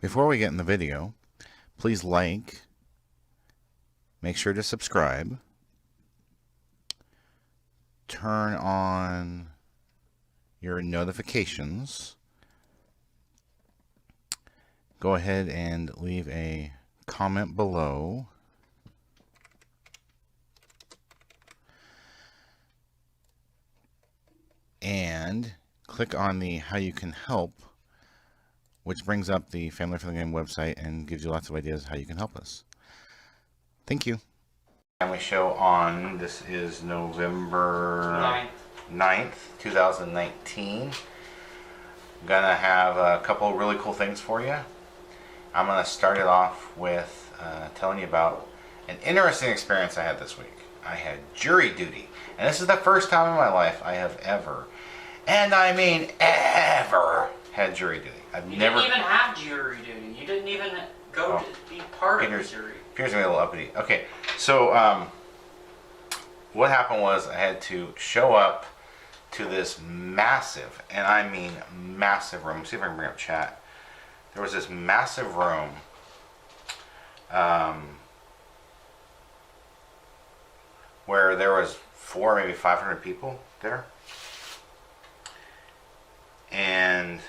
Before we get in the video, please like, make sure to subscribe, turn on your notifications, go ahead and leave a comment below, and click on the How You Can Help, which brings up the Family Friendly Game website and gives you lots of ideas how you can help us. Thank you. Family show on, this is November 9th, 2019. I'm gonna have a couple really cool things for you. I'm gonna start it off with telling you about an interesting experience I had this week. I had jury duty, and this is the first time in my life I have ever, and I mean ever, had jury duty. You didn't even have jury duty. You didn't even go to be part of the jury. Here's me a little uppity. Okay, so what happened was I had to show up to this massive, and I mean massive room. Let's see if I can bring up chat. There was this massive room where there was 400, maybe 500 people there. And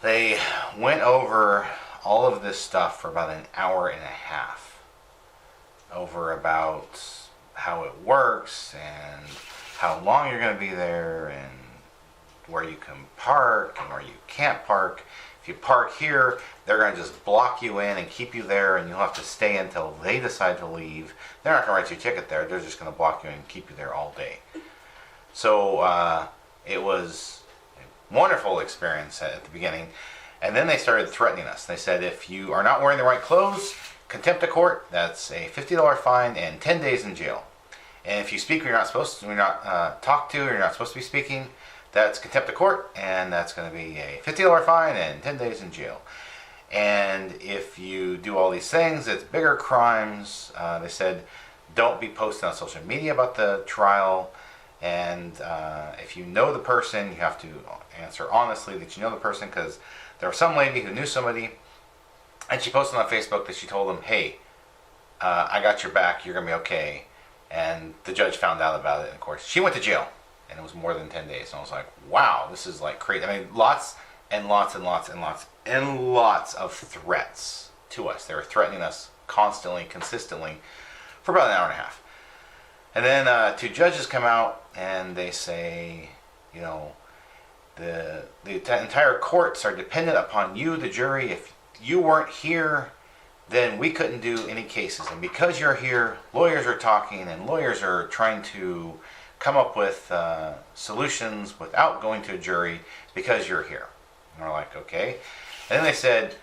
they went over all of this stuff for about an hour and a half, over about how it works and how long you're going to be there and where you can park and where you can't park. If you park here, they're going to just block you in and keep you there, and you'll have to stay until they decide to leave. They're not going to write you a ticket there. They're just going to block you in and keep you there all day. So it was a wonderful experience at the beginning. And then they started threatening us. They said, if you are not wearing the right clothes, contempt of court, that's a $50 fine and 10 days in jail. And if you speak when you're not supposed to, when you're not talked to, or you're not supposed to be speaking, that's contempt of court, and that's going to be a $50 fine and 10 days in jail. And if you do all these things, it's bigger crimes. They said, don't be posting on social media about the trial. And if you know the person, you have to answer honestly that you know the person, because there was some lady who knew somebody, and she posted on Facebook that she told them, hey, I got your back, you're going to be okay. And the judge found out about it, and of course, she went to jail, and it was more than 10 days. And I was like, wow, this is like crazy. I mean, lots and lots and lots and lots and lots of threats to us. They were threatening us constantly, consistently, for about an hour and a half. And then two judges come out, and they say, you know, the entire courts are dependent upon you, the jury. If you weren't here, then we couldn't do any cases. And because you're here, lawyers are talking, and lawyers are trying to come up with solutions without going to a jury because you're here. And we're like, okay. And then they said,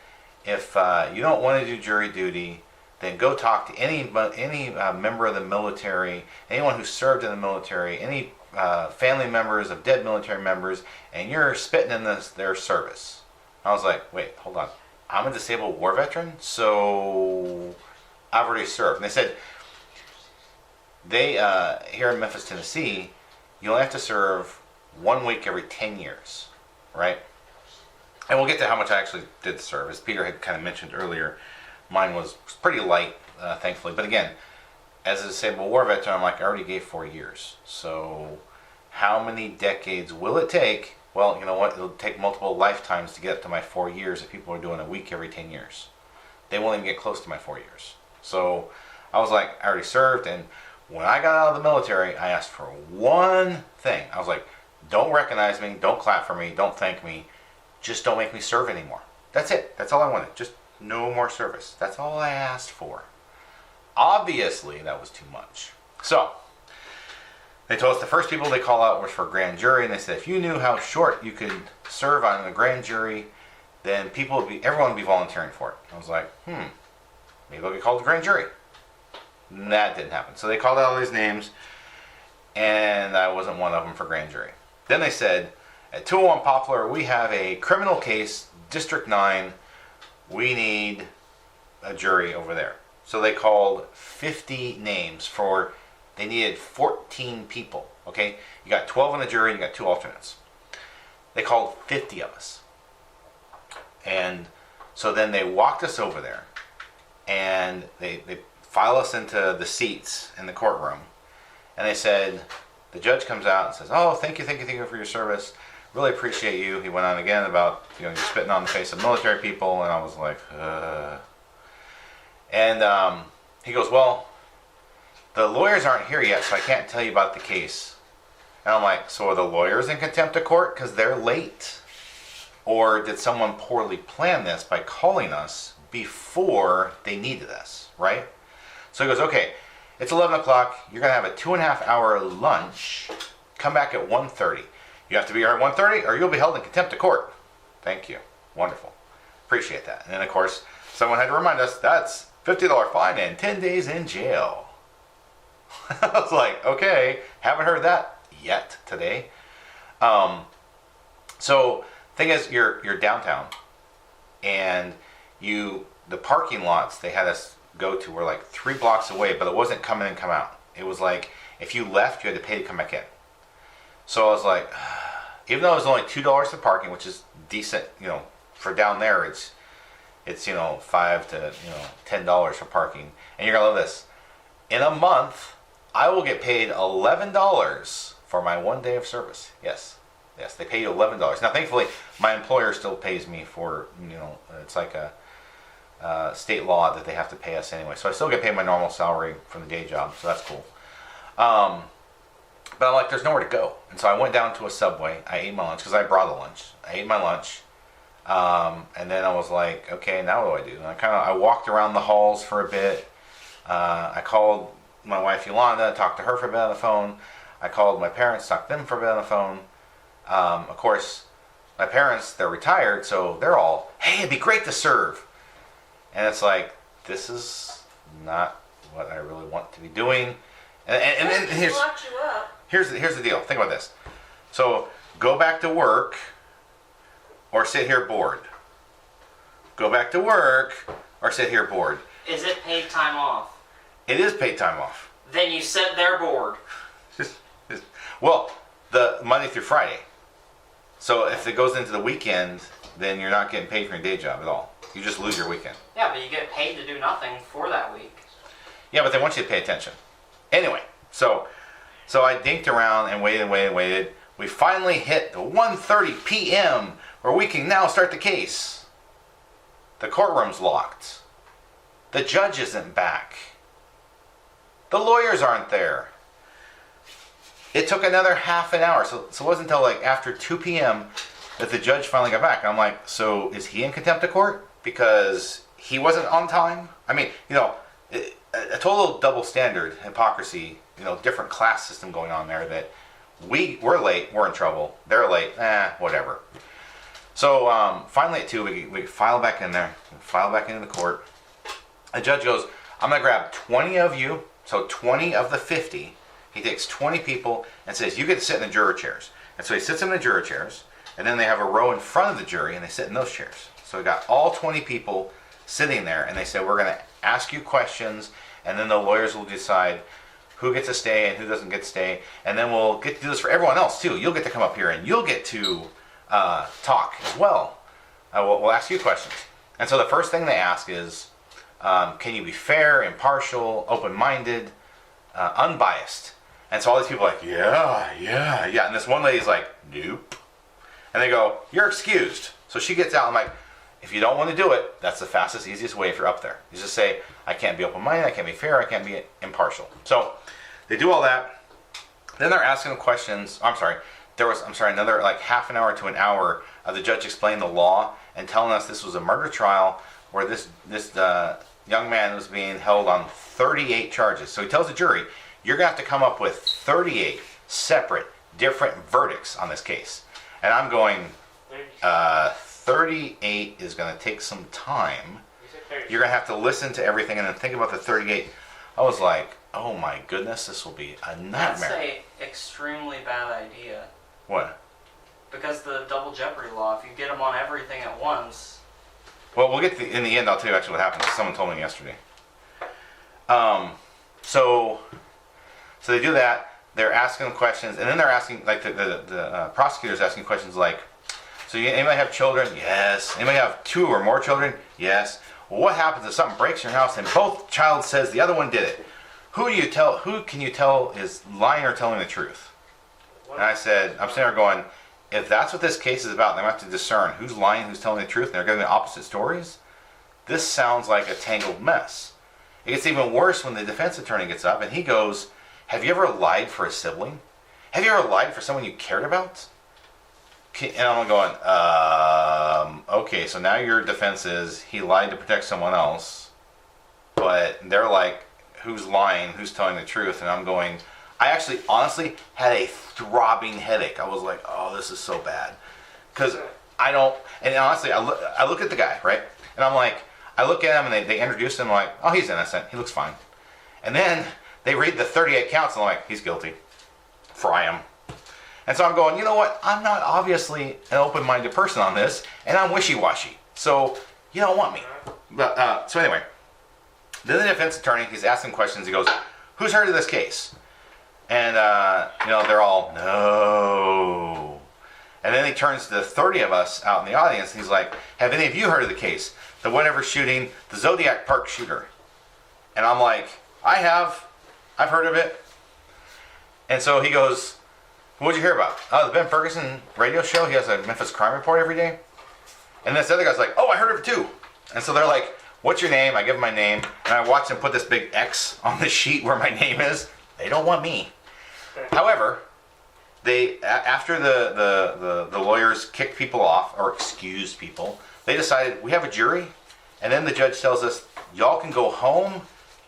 if you don't want to do jury duty, then go talk to any member of the military, anyone who served in the military, any family members of dead military members, and you're spitting in their service. I was like, wait, hold on. I'm a disabled war veteran, so I've already served. And they said, here in Memphis, Tennessee, you only have to serve 1 week every 10 years, right? And we'll get to how much I actually did serve. As Peter had kind of mentioned earlier, mine was pretty light, thankfully. But again, as a disabled war veteran, I'm like, I already gave 4 years. So how many decades will it take? Well, you know what? It'll take multiple lifetimes to get up to my 4 years if people are doing a week every 10 years. They won't even get close to my 4 years. So I was like, I already served. And when I got out of the military, I asked for one thing. I was like, don't recognize me, don't clap for me, don't thank me. Just don't make me serve anymore. That's it. That's all I wanted. Just no more service. That's all I asked for. Obviously, that was too much. So they told us the first people they call out was for grand jury, and they said if you knew how short you could serve on a grand jury, then everyone would be volunteering for it. I was like, maybe I'll get called to grand jury. And that didn't happen. So they called out all these names, and I wasn't one of them for grand jury. Then they said, at 201 Poplar, we have a criminal case, District 9. We need a jury over there. So they called 50 names they needed 14 people, okay? You got 12 in the jury and you got 2 alternates. They called 50 of us. And so then they walked us over there, and they file us into the seats in the courtroom, and they said, the judge comes out and says, oh, thank you for your service. Really appreciate you. He went on again about, you're spitting on the face of military people, and I was like, And he goes, well, the lawyers aren't here yet, so I can't tell you about the case. And I'm like, so are the lawyers in contempt of court because they're late? Or did someone poorly plan this by calling us before they needed us, right? So he goes, okay, it's 11 o'clock. You're going to have a 2.5 hour lunch. Come back at 1:30. You have to be here at 1:30 or you'll be held in contempt of court. Thank you. Wonderful. Appreciate that. And then, of course, someone had to remind us that's $50 fine and 10 days in jail. I was like, okay, haven't heard that yet today. So, thing is, you're downtown, and the parking lots they had us go to were like 3 blocks away, but it wasn't come in and come out. It was like if you left, you had to pay to come back in. So I was like, even though it was only $2 for parking, which is decent, for down there, it's $5 to $10 for parking, and you're gonna love this. In a month, I will get paid $11 for my 1 day of service. Yes, they pay you $11. Now, thankfully, my employer still pays me for it's like a state law that they have to pay us anyway. So I still get paid my normal salary from the day job, so that's cool. But I'm like, there's nowhere to go. And so I went down to a Subway. I ate my lunch because I brought a lunch. I ate my lunch. And then I was like, okay, now what do I do? And I walked around the halls for a bit. I called my wife Yolanda, talked to her for a bit on the phone. I called my parents, talked to them for a bit on the phone. Of course, my parents, they're retired, so they're all, hey, it'd be great to serve. And it's like, this is not what I really want to be doing. And then here's the deal. Think about this. So go back to work or sit here bored. Go back to work or sit here bored. Is it paid time off? It is paid time off. Then you sit there bored. Well, the Monday through Friday. So if it goes into the weekend, then you're not getting paid for your day job at all. You just lose your weekend. Yeah, but you get paid to do nothing for that week. Yeah, but they want you to pay attention. Anyway, so I dinked around and waited. We finally hit the 1:30 p.m. where we can now start the case. The courtroom's locked. The judge isn't back. The lawyers aren't there. It took another half an hour. So it wasn't until like after 2 p.m. that the judge finally got back. And I'm like, so is he in contempt of court? Because he wasn't on time? I mean, a total double standard, hypocrisy, different class system going on there that we're late, we're in trouble. They're late, whatever. So finally at 2, we file back in there, file back into the court. The judge goes, I'm going to grab 20 of you, so 20 of the 50. He takes 20 people and says, you get to sit in the juror chairs. And so he sits them in the juror chairs, and then they have a row in front of the jury, and they sit in those chairs. So we got all 20 people sitting there, and they said, we're going to ask you questions, and then the lawyers will decide who gets to stay and who doesn't get to stay. And then we'll get to do this for everyone else, too. You'll get to come up here, and you'll get to talk as well. We'll ask you questions. And so the first thing they ask is, can you be fair, impartial, open-minded, unbiased? And so all these people are like, yeah. And this one lady's like, nope. And they go, you're excused. So she gets out. I'm like, if you don't want to do it, that's the fastest, easiest way if you're up there. You just say, I can't be open-minded, I can't be fair, I can't be impartial. So they do all that. Then they're asking them questions. Another like half an hour to an hour of the judge explaining the law and telling us this was a murder trial where this young man was being held on 38 charges. So he tells the jury, you're going to have to come up with 38 separate, different verdicts on this case. And I'm going, 38 is going to take some time. You're going to have to listen to everything and then think about the 38. I was like, oh my goodness, this will be a nightmare. That's an extremely bad idea. What? Because the double jeopardy law, if you get them on everything at once. Well, we'll get in the end, I'll tell you actually what happened. Someone told me yesterday. So they do that. They're asking questions, and then they're asking, like the prosecutor's asking questions like, So anybody have children? Yes. Anybody have 2 or more children? Yes. Well, what happens if something breaks in your house and both child says the other one did it? Who can you tell is lying or telling the truth? And I said, I'm sitting there going, if that's what this case is about, then I have to discern who's lying, who's telling the truth, and they're giving opposite stories. This sounds like a tangled mess. It gets even worse when the defense attorney gets up and he goes, have you ever lied for a sibling? Have you ever lied for someone you cared about? And I'm going, okay, so now your defense is he lied to protect someone else, but they're like, who's lying, who's telling the truth? And I'm going, I actually honestly had a throbbing headache. I was like, oh, this is so bad. Because I don't, and honestly, I look at the guy, right? And I'm like, I look at him and they introduce him, I'm like, oh, he's innocent, he looks fine. And then they read the 38 counts and I'm like, he's guilty. Fry him. And so I'm going, you know what? I'm not obviously an open-minded person on this, and I'm wishy-washy. So you don't want me. But so anyway, then the defense attorney, he's asking questions. He goes, who's heard of this case? And they're all, no. And then he turns to the 30 of us out in the audience, and he's like, have any of you heard of the case? The whatever shooting, the Zodiac Park shooter. And I'm like, I have. I've heard of it. And so he goes, what'd you hear about? Oh, the Ben Ferguson radio show. He has a Memphis crime report every day. And this other guy's like, oh, I heard of it too. And so they're like, what's your name? I give them my name. And I watch them put this big X on the sheet where my name is. They don't want me. However, after the lawyers kicked people off, or excused people, they decided, we have a jury. And then the judge tells us, y'all can go home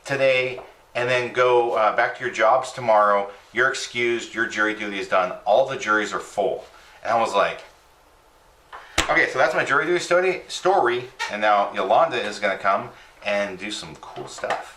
today and then go back to your jobs tomorrow. You're excused. Your jury duty is done. All the juries are full. And I was like, okay, so that's my jury duty story. And now Yolanda is going to come and do some cool stuff.